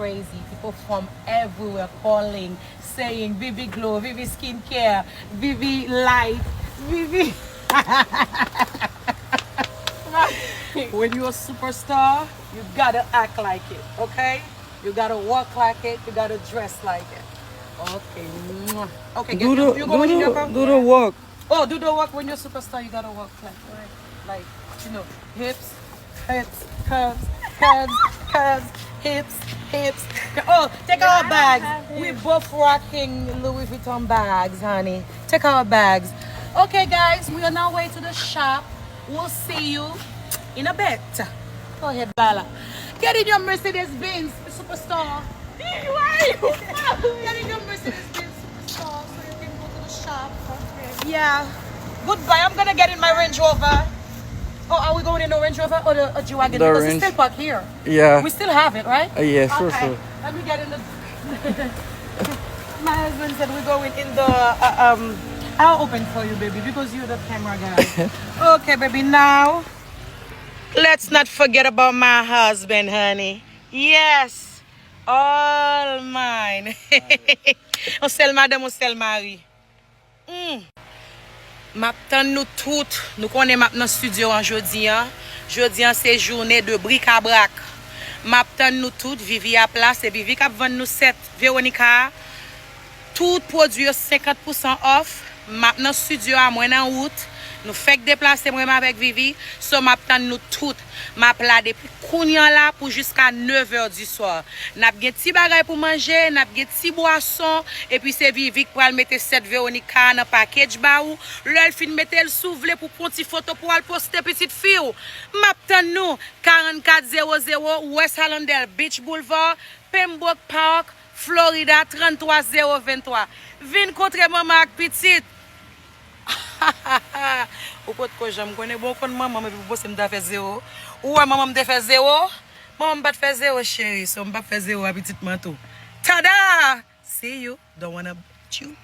crazy. People from everywhere calling, saying Vivi Glow, Vivi Skincare, Vivi Light, Vivi. When you're a superstar, you gotta act like it, okay? You gotta walk like it, you gotta dress like it. Okay. Okay, Do the do the work. Oh, do the work when you're a superstar, you gotta walk like you know, hips, curves, hips. Oh, take our bags. We both rocking Louis Vuitton bags, honey. Take our bags. Okay, guys, we are on our way to the shop. We'll see you in a bit. Go ahead, Bala. Get in your Mercedes Benz, superstar. Why are you? Get in your Mercedes Benz, superstar, so you can go to the shop. Okay. Yeah. Goodbye. I'm gonna get in my Range Rover. Oh, are we going in the Range Rover or the G-Wagon? Because it's still parked here. Yeah. We still have it, right? Yeah, sure, okay. sure. Let me get in the... My husband said we're going in the... I'll open for you, baby, because you're the camera guy. Okay, baby, now... Let's not forget about my husband, honey. Yes. All mine. On sel madame, on sel mari. M'attend nous toutes. Nous connaissons maintenant studio en jeudi. Jeudi, c'est journée de bric-à-brac. M'attend nous toutes. Vivi à place. Et Vivi qui vend nous 7. Véronica. Tout produit 50% off. Maintenant studio à moins en août. Nous faisons déplacer vraiment avec Vivi. So m'attend nous toutes. M'appelle depuis kounyan là pour jusqu'à 9h du soir. N'a gen ti bagay pour manger, n'a gen ti boisson et puis c'est Vivi qui va mettre cette Véronica dans package ba ou. L'elle fin mettre le souvle pour prendre ti photo pour aller poster petite fille. M'attend nous 4400 West Hallandale Beach Boulevard, Pembroke Park, Florida 33023. Vin contre maman ak petite. Ou pot ko j'aime connais bon kon maman mais pour me faire zéro. Ou maman me fait zéro. Maman pas faire zéro chérie, so me pas faire zéro à petite manteau. Tada! See you. Don't wanna you.